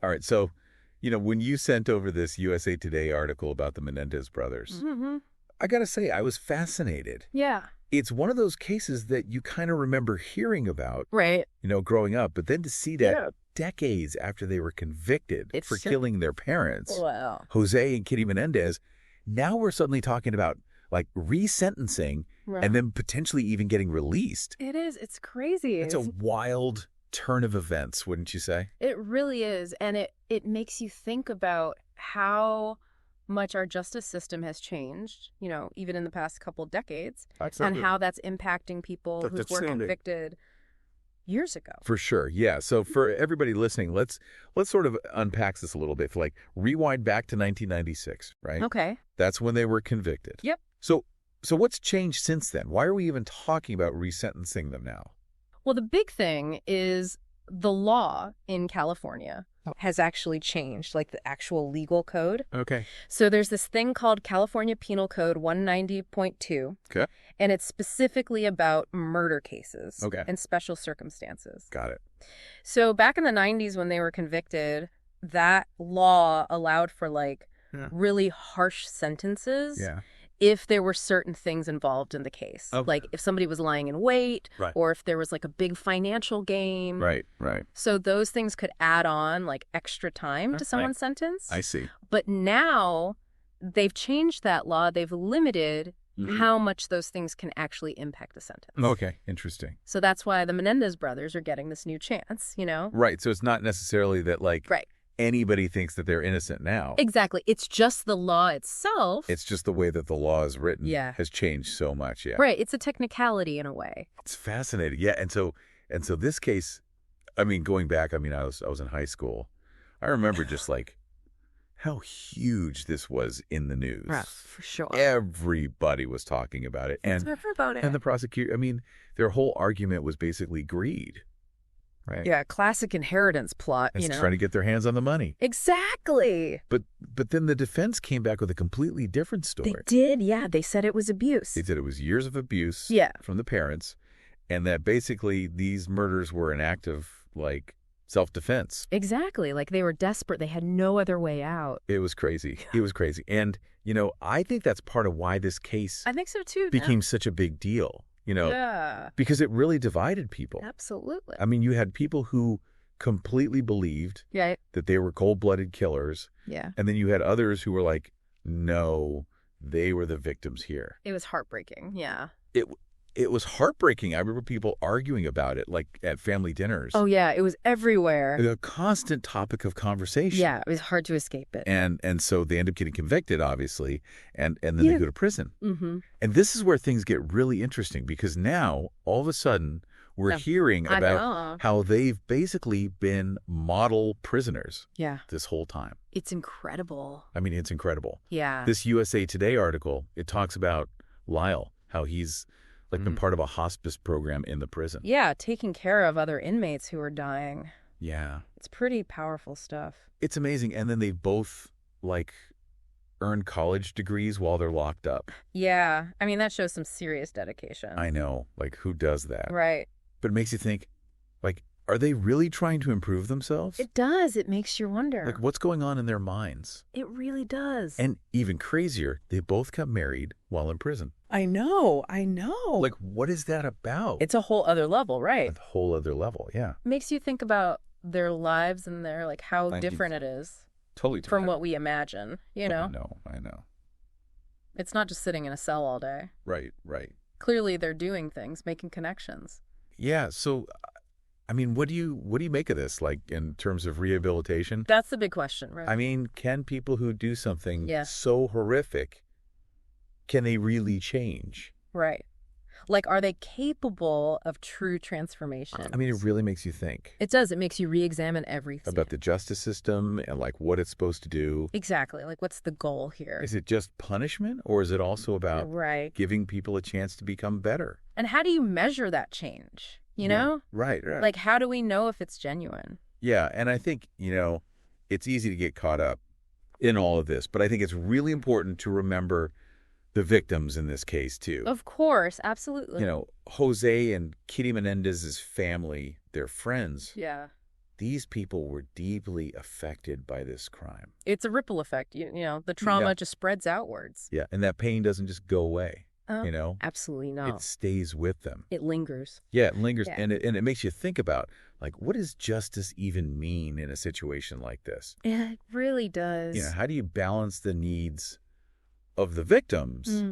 All right. So, when you sent over this USA Today article about the Menendez brothers, I got to say, I was fascinated. Yeah. It's one of those cases that you kind of remember hearing about, Right. growing up. But then to see that decades after they were convicted for killing their parents, Wow. Jose and Kitty Menendez, now we're suddenly talking about like resentencing and then potentially even getting released. It is. It's crazy. It's a wild turn of events, wouldn't you say? It really is. And it makes you think about how much our justice system has changed, even in the past couple decades, and how that's impacting people who were convicted years ago. For sure. Yeah. So for everybody listening, let's sort of unpack this a little bit. Rewind back to 1996, right? Okay. That's when they were convicted. Yep. So what's changed since then? Why are we even talking about resentencing them now? Well, the big thing is the law in California has actually changed, like the actual legal code. Okay. So there's this thing called California Penal Code 190.2. Okay. And it's specifically about murder cases and special circumstances. Got it. So back in the 90s when they were convicted, that law allowed for really harsh sentences if there were certain things involved in the case. Okay. Like if somebody was lying in wait or if there was like a big financial gain. Right. So those things could add on like extra time to someone's sentence. I see. But now they've changed that law. They've limited how much those things can actually impact the sentence. Okay. Interesting. So that's why the Menendez brothers are getting this new chance, Right. So it's not necessarily that anybody thinks that they're innocent now. Exactly. It's just the law itself. It's just the way that the law is written has changed so much. Yeah. Right. It's a technicality in a way. It's fascinating. Yeah. And so this case, I mean, going back, I was in high school. I remember just how huge this was in the news. Right, for sure. Everybody was talking about it. And the prosecutor, their whole argument was basically greed. Right. Yeah, classic inheritance plot, it's trying to get their hands on the money. Exactly. But then the defense came back with a completely different story. They did, yeah. They said it was abuse. They said it was years of abuse from the parents, and that basically these murders were an act of, self-defense. Exactly. Like they were desperate. They had no other way out. It was crazy. It was crazy. And, I think that's part of why this case I think so too. became such a big deal. Because it really divided people. Absolutely. You had people who completely believed that they were cold-blooded killers. Yeah. And then you had others who were like, no, they were the victims here. It was heartbreaking. Yeah. It was heartbreaking. I remember people arguing about it, at family dinners. Oh, yeah. It was everywhere. A constant topic of conversation. Yeah. It was hard to escape it. And so they end up getting convicted, obviously, and then they go to prison. Mm-hmm. And this is where things get really interesting because now, all of a sudden, we're hearing about how they've basically been model prisoners this whole time. It's incredible. It's incredible. Yeah. This USA Today article, it talks about Lyle, how he's been part of a hospice program in the prison. Yeah, taking care of other inmates who are dying. Yeah. It's pretty powerful stuff. It's amazing. And then they both, earn college degrees while they're locked up. Yeah. That shows some serious dedication. I know. Who does that? Right. But it makes you think, are they really trying to improve themselves? It does. It makes you wonder. What's going on in their minds? It really does. And even crazier, they both got married while in prison. I know. What is that about? It's a whole other level, right? A whole other level, yeah. Makes you think about their lives and their, how different it is. Totally different. From what we imagine, I know. It's not just sitting in a cell all day. Right. Clearly they're doing things, making connections. Yeah, so what do you make of this, in terms of rehabilitation? That's the big question, right? Can people who do something so horrific, can they really change? Right. Are they capable of true transformation? It really makes you think. It does. It makes you re-examine everything. About the justice system and, what it's supposed to do. Exactly. What's the goal here? Is it just punishment, or is it also about giving people a chance to become better? And how do you measure that change? You know? Right. How do we know if it's genuine? Yeah, and I think, it's easy to get caught up in all of this, but I think it's really important to remember the victims in this case, too. Of course, absolutely. Jose and Kitty Menendez's family, their friends. Yeah. these people were deeply affected by this crime. It's a ripple effect. You know, the trauma just spreads outwards. Yeah, and that pain doesn't just go away. You know? Absolutely not. It stays with them. It lingers. Yeah, it lingers. Yeah. And it makes you think about, like, what does justice even mean in a situation like this? Yeah, it really does. You know, how do you balance the needs of the victims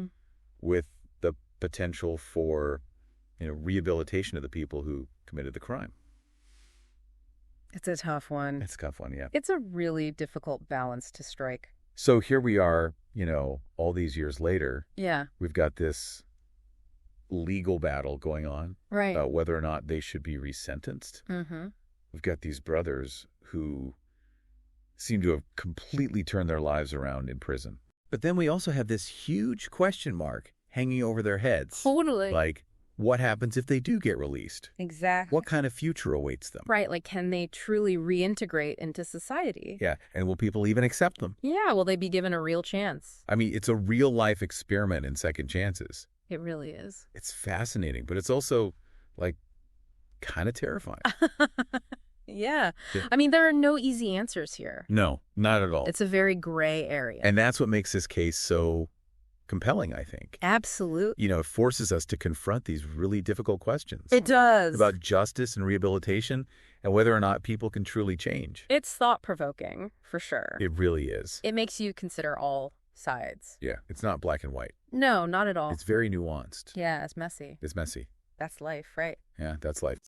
with the potential for, you know, rehabilitation of the people who committed the crime? It's a tough one. It's a tough one, yeah. It's a really difficult balance to strike. So here we are, you know, all these years later. Yeah. We've got this legal battle going on. Right. About whether or not they should be resentenced. We've got these brothers who seem to have completely turned their lives around in prison. But then we also have this huge question mark hanging over their heads. Totally. Like, what happens if they do get released? Exactly. What kind of future awaits them? Right, like can they truly reintegrate into society? Yeah, and will people even accept them? Yeah, will they be given a real chance? I mean, it's a real-life experiment in second chances. It really is. It's fascinating, but it's also, like, kind of terrifying. Yeah. I mean, there are no easy answers here. No, not at all. It's a very gray area. And that's what makes this case so compelling, I think. Absolutely. You know, it forces us to confront these really difficult questions. It does. About justice and rehabilitation and whether or not people can truly change. It's thought-provoking, for sure. It really is. It makes you consider all sides. Yeah, it's not black and white. No, not at all. It's very nuanced. Yeah, it's messy. It's messy. That's life, right? Yeah, that's life.